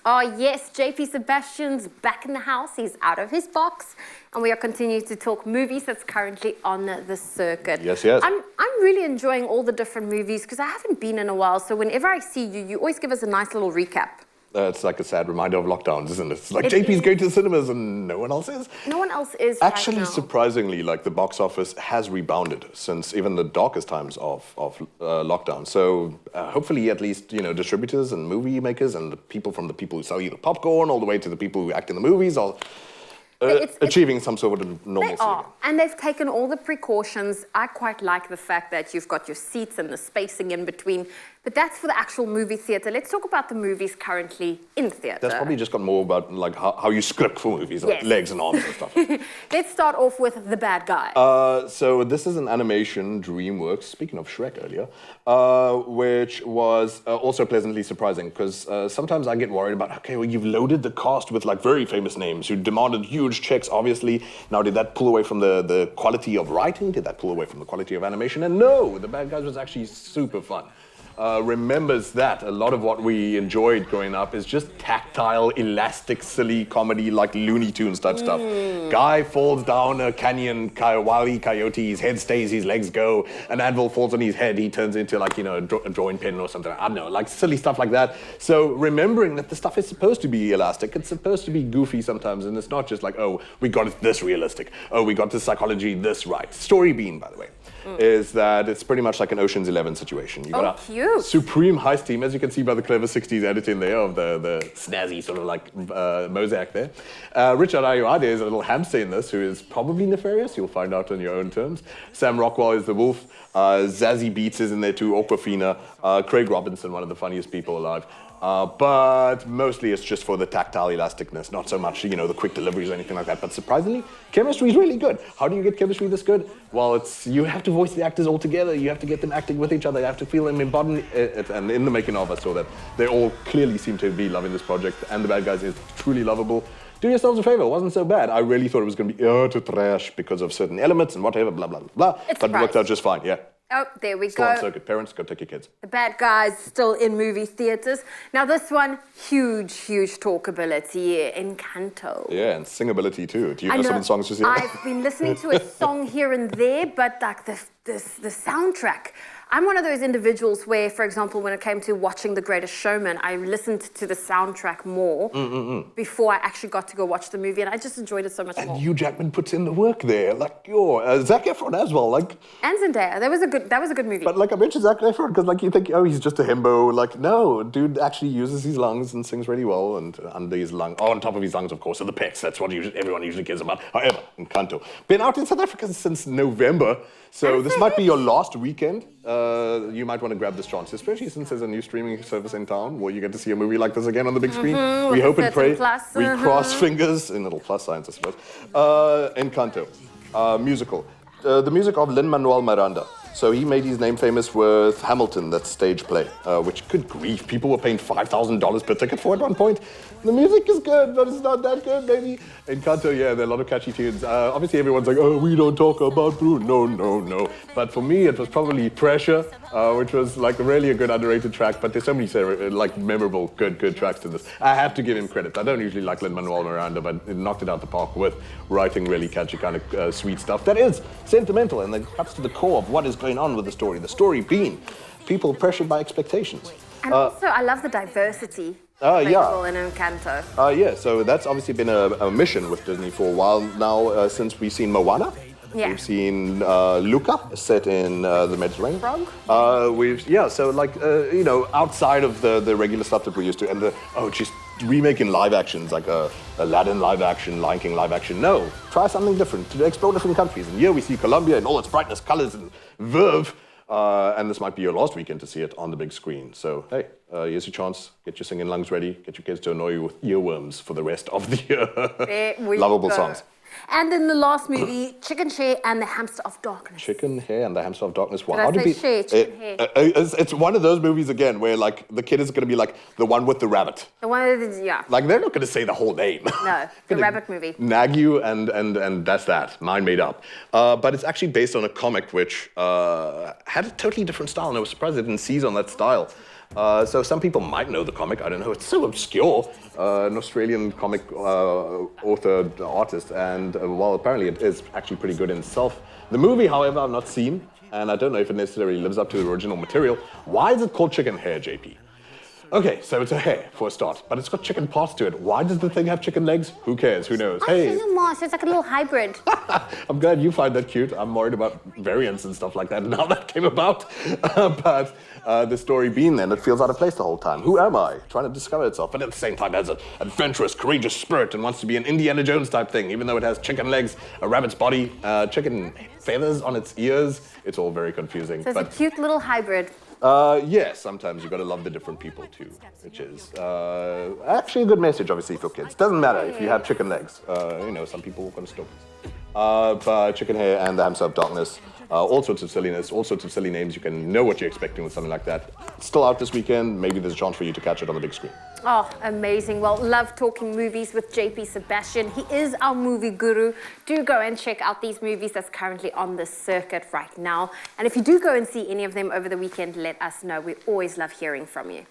Oh yes, JP Sebastian's back in the house. He's out of his box, and we are continuing to talk movies that's currently on the circuit. Yes, yes. I'm really enjoying all the different movies because I haven't been in a while. So whenever I see you, you always give us a nice little recap. It's like a sad reminder of lockdowns, isn't it? It's like JP's going to the cinemas and no one else is. No one else is Actually, right now. surprisingly, like the box office has rebounded since even the darkest times of lockdown. So hopefully, at least distributors and movie makers and the people who sell you the popcorn, all the way to the people who act in the movies, are achieving some sort of normalcy. They are, and they've taken all the precautions. I quite like the fact that you've got your seats and the spacing in between, but that's for the actual movie theatre. Let's talk about the movies currently in theatre. That's probably just got more about like how you script for movies, like legs and arms and stuff. Let's start off with The Bad Guys. So this is an animation, DreamWorks, speaking of Shrek earlier, which was also pleasantly surprising, because sometimes I get worried about, okay, well, you've loaded the cast with like very famous names who demanded huge checks, obviously. Now, did that pull away from the quality of writing? Did that pull away from the quality of animation? And no, The Bad Guys was actually super fun. Remembers that a lot of what we enjoyed growing up is just tactile, elastic, silly comedy like Looney Tunes type stuff. Guy falls down a canyon, Wile Coyote, his head stays, his legs go, an anvil falls on his head, he turns into like, a drawing pen or something. I don't know, like silly stuff like that. So remembering that the stuff is supposed to be elastic, it's supposed to be goofy sometimes, and it's not just like, oh, we got it this realistic, oh, we got the psychology this right. Story Bean, by the way, is that it's pretty much like an Ocean's 11 situation. You got cute. Supreme heist team, as you can see by the clever 60s editing there of the snazzy sort of like mosaic there. Richard Ayoade is a little hamster in this, who is probably nefarious. You'll find out on your own terms. Sam Rockwell is the wolf. Zazie Beetz is in there too, Awkwafina. Craig Robinson, one of the funniest people alive. But mostly it's just for the tactile elasticness, not so much, the quick deliveries or anything like that. But surprisingly, chemistry is really good. How do you get chemistry this good? Well, you have to voice the actors all together. You have to get them acting with each other. You have to feel them embodied it. And in the making of, I saw that they all clearly seem to be loving this project. And The Bad Guys is truly lovable. Do yourselves a favor, it wasn't so bad. I really thought it was going to be utter trash because of certain elements and whatever, blah, blah, blah. But it worked out just fine, yeah. Oh, there we Still go. on circuit. Parents, go take your kids. The Bad Guys still in movie theatres. Now this one, huge talkability, Encanto. Yeah, and singability too. Do you know some of the songs just yet? I've been listening to a song here and there, but like the soundtrack. I'm one of those individuals where, for example, when it came to watching The Greatest Showman, I listened to the soundtrack more before I actually got to go watch the movie, and I just enjoyed it so much more. And Hugh Jackman puts in the work there, like Zac Efron as well, like. And Zendaya, that was a good movie. But like I mentioned Zac Efron because like you think, oh, he's just a himbo. Like no, dude actually uses his lungs and sings really well, and under his lung, on top of his lungs, of course, are the pecs. That's what everyone usually cares about. However, Encanto, been out in South Africa since November, so this might be your last weekend. You might want to grab this chance, especially since there's a new streaming service in town where you get to see a movie like this again on the big screen. We hope and pray. We cross fingers in little plus signs, I suppose. Encanto, musical. The music of Lin-Manuel Miranda. So he made his name famous with Hamilton, that stage play, which, good grief, people were paying $5,000 per ticket for at one point. The music is good, but it's not that good, baby. Encanto, yeah, there are a lot of catchy tunes. Obviously, everyone's like, oh, we don't talk about Bruno. No. But for me, it was probably Pressure, which was like really a good underrated track. But there's so many like memorable, good tracks to this. I have to give him credit. I don't usually like Lin-Manuel Miranda, but it knocked it out the park with writing really catchy kind of sweet stuff that is sentimental and that cuts to the core of what is going on with the story. The story being people pressured by expectations. And also, I love the diversity. Yeah. In Encanto. Yeah, so that's obviously been a mission with Disney for a while now, since we've seen Moana. Yeah. We've seen Luca, set in the Mediterranean. Frog? So like, outside of the regular stuff that we're used to, and just remaking live actions, like Aladdin live action, Lion King live action. No, try something different, to explore different countries. And here we see Colombia in all its brightness, colors, and verve. And this might be your last weekend to see it on the big screen. So, hey, here's your chance. Get your singing lungs ready. Get your kids to annoy you with earworms for the rest of the year. Lovable songs. And in the last movie, Chicken Hair and the Hamster of Darkness. Chicken Hair and the Hamster of Darkness. Wow. Chicken Hair. It's one of those movies again where like the kid is going to be like the one with the rabbit. The one with the, yeah. Like they're not going to say the whole name. No, the rabbit movie. Nag you and that's that. Mine made up. But it's actually based on a comic which had a totally different style, and I was surprised they didn't seize on that style. So some people might know the comic. I don't know. It's so obscure. An Australian comic author, artist, and well, apparently it is actually pretty good in itself. The movie, however, I've not seen, and I don't know if it necessarily lives up to the original material. Why is it called Chicken Hair, JP? Okay, so it's a hare for a start, but it's got chicken parts to it. Why does the thing have chicken legs? Who cares? Who knows? Hey, So it's like a little hybrid. I'm glad you find that cute. I'm worried about variants and stuff like that and how that came about. But the story being then, it feels out of place the whole time. Who am I? Trying to discover itself, but at the same time has an adventurous, courageous spirit and wants to be an Indiana Jones type thing, even though it has chicken legs, a rabbit's body, chicken feathers on its ears. It's all very confusing. So it's a cute little hybrid. Yes, sometimes you got to love the different people too, which is actually a good message, obviously, for kids. Doesn't matter if you have chicken legs. Some people walk on stalks. But Chicken Hair and the Hamster of Darkness, all sorts of silliness, all sorts of silly names. You can know what you're expecting with something like that. It's still out this weekend. Maybe there's a chance for you to catch it on the big screen. Oh, amazing. Well, love talking movies with JP Sebastian. He is our movie guru. Do go and check out these movies that's currently on the circuit right now. And if you do go and see any of them over the weekend, let us know. We always love hearing from you.